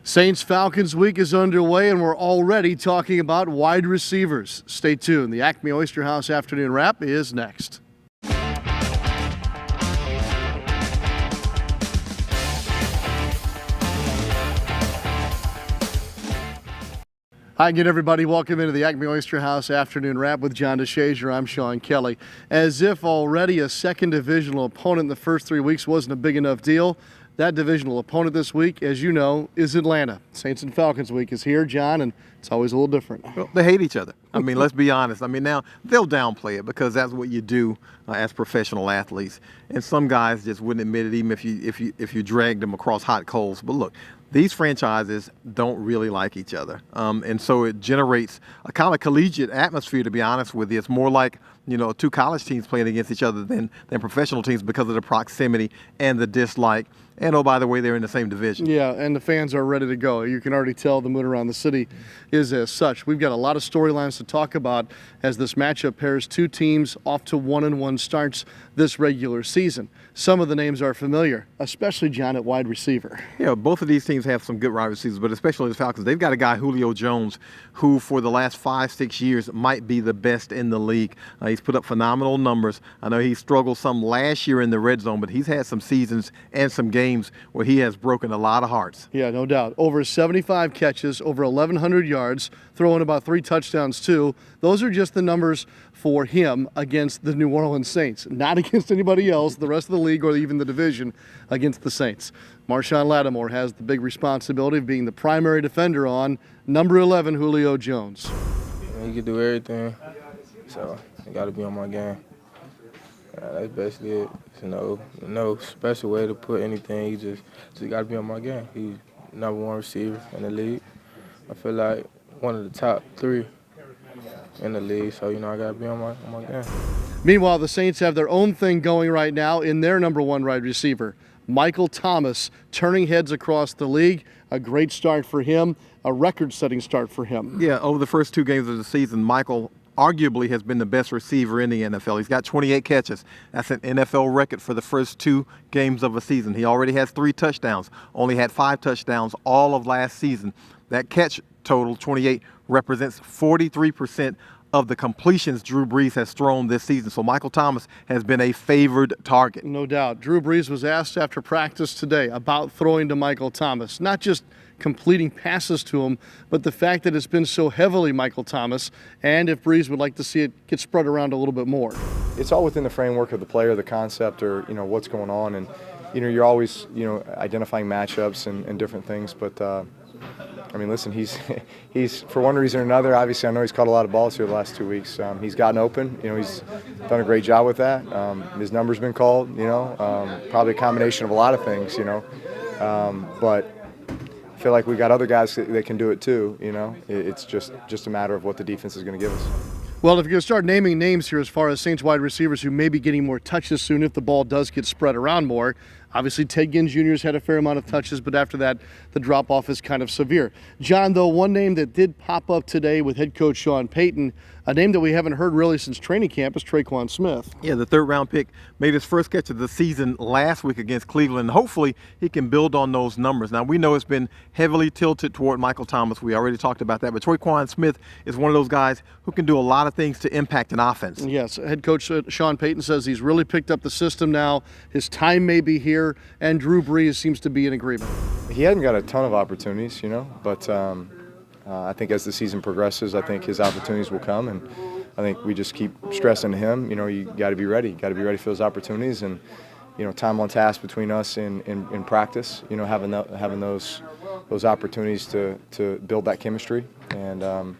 Saints-Falcons week is underway, and we're already talking about wide receivers. Stay tuned. The Acme Oyster House Afternoon Wrap is next. Hi again, everybody. Welcome into the Acme Oyster House Afternoon Wrap with John DeShazier. I'm Sean Kelley. As if already a second divisional opponent in the first 3 weeks wasn't a big enough deal, that divisional opponent this week, as you know, is Atlanta. Saints and Falcons week is here, John, and it's always a little different. Well, they hate each other. I mean, let's be honest. I mean, now they'll downplay it because that's what you do as professional athletes. And some guys just wouldn't admit it, even if you dragged them across hot coals. But look, these franchises don't really like each other, and so it generates a kind of collegiate atmosphere. To be honest with you, it's more like two college teams playing against each other than professional teams because of the proximity and the dislike. And oh, by the way, they're in the same division. Yeah, and the fans are ready to go. You can already tell the mood around the city is as such. We've got a lot of storylines to talk about as this matchup pairs two teams off to 1-1 starts this regular season. Some of the names are familiar, especially John at wide receiver. Yeah, both of these teams have some good wide receivers, but especially the Falcons. They've got a guy, Julio Jones, who for the last 5-6 years might be the best in the league. He's put up phenomenal numbers. I know he struggled some last year in the red zone, but he's had some seasons and some games where he has broken a lot of hearts. Yeah, no doubt. Over 75 catches, over 1,100 yards, throwing about 3 touchdowns too. Those are just the numbers for him against the New Orleans Saints, not against anybody else, the rest of the league or even the division, against the Saints. Marshawn Lattimore has the big responsibility of being the primary defender on number 11, Julio Jones. He can do everything, so I got to be on my game. That's basically it. No special way to put anything. You just got to be on my game. He's #1 receiver in the league. I feel like one of the top 3 in the league, so I got to be on my game. Meanwhile, the Saints have their own thing going right now in their #1 wide receiver, Michael Thomas, turning heads across the league. A great start for him, a record-setting start for him. Yeah, over the first 2 games of the season, Michael arguably has been the best receiver in the NFL. He's got 28 catches. That's an NFL record for the first 2 games of a season. He already has 3 touchdowns, only had 5 touchdowns all of last season. That catch total, 28, represents 43% of the completions Drew Brees has thrown this season. So Michael Thomas has been a favored target. No doubt. Drew Brees was asked after practice today about throwing to Michael Thomas, not just completing passes to him, but the fact that it's been so heavily Michael Thomas, and if Brees would like to see it get spread around a little bit more. It's all within the framework of the player, the concept, or what's going on, and you're always identifying matchups and different things. But I mean, listen, he's for one reason or another. Obviously, I know he's caught a lot of balls here the last 2 weeks. He's gotten open. He's done a great job with that. His number's been called. Probably a combination of a lot of things. But I feel like we got other guys that can do it too. It's just a matter of what the defense is going to give us. Well, if you're going to start naming names here as far as Saints wide receivers who may be getting more touches soon if the ball does get spread around more, obviously Ted Ginn Jr. has had a fair amount of touches, but after that, the drop-off is kind of severe. John, though, one name that did pop up today with head coach Sean Payton, a name that we haven't heard really since training camp, is Tre'Quan Smith. Yeah, the 3rd-round pick made his first catch of the season last week against Cleveland. Hopefully, he can build on those numbers. Now, we know it's been heavily tilted toward Michael Thomas. We already talked about that. But Tre'Quan Smith is one of those guys who can do a lot of things to impact an offense. Yes, head coach Sean Payton says he's really picked up the system now. His time may be here, and Drew Brees seems to be in agreement. He hadn't got a ton of opportunities, but I think as the season progresses, I think his opportunities will come, and I think we just keep stressing to him, you got to be ready. Got to be ready for those opportunities, and time on task between us in practice. Having those opportunities to build that chemistry, and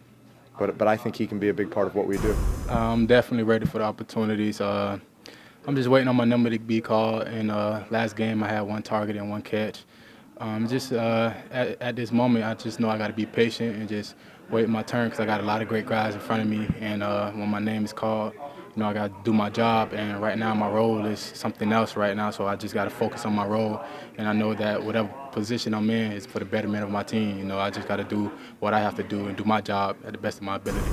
but I think he can be a big part of what we do. I'm definitely ready for the opportunities. I'm just waiting on my number to be called. And last game, I had 1 target and 1 catch. At this moment, I just know I got to be patient and just wait my turn because I got a lot of great guys in front of me. And when my name is called, I got to do my job. And right now, my role is something else right now, so I just got to focus on my role. And I know that whatever position I'm in is for the betterment of my team. I just got to do what I have to do and do my job at the best of my ability.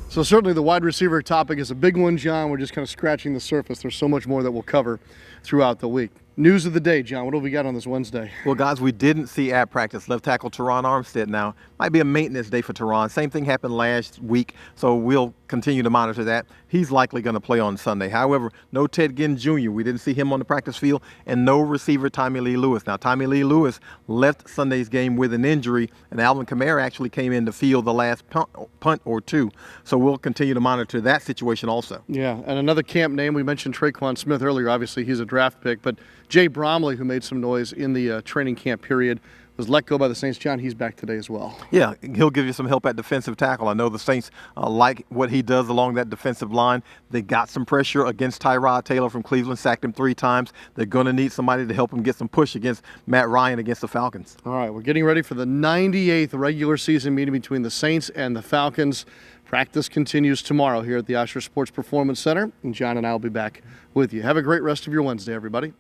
So certainly the wide receiver topic is a big one, John. We're just kind of scratching the surface. There's so much more that we'll cover throughout the week. News of the day, John. What have we got on this Wednesday? Well, guys, we didn't see at practice left tackle Tre'Quan Armstead. Now, might be a maintenance day for Tre'Quan. Same thing happened last week, so we'll continue to monitor that. He's likely going to play on Sunday. However, no Ted Ginn Jr. We didn't see him on the practice field, and no receiver Tommy Lee Lewis. Now, Tommy Lee Lewis left Sunday's game with an injury, and Alvin Kamara actually came in to field the last punt or two. So we'll continue to monitor that situation also. Yeah, and another camp name, we mentioned Tre'Quan Smith earlier. Obviously, he's a draft pick, but Jay Bromley, who made some noise in the training camp period, was let go by the Saints. John, he's back today as well. Yeah, he'll give you some help at defensive tackle. I know the Saints like what he does along that defensive line. They got some pressure against Tyrod Taylor from Cleveland, sacked him 3 times. They're going to need somebody to help him get some push against Matt Ryan against the Falcons. All right, we're getting ready for the 98th regular season meeting between the Saints and the Falcons. Practice continues tomorrow here at the Osher Sports Performance Center, and John and I will be back with you. Have a great rest of your Wednesday, everybody.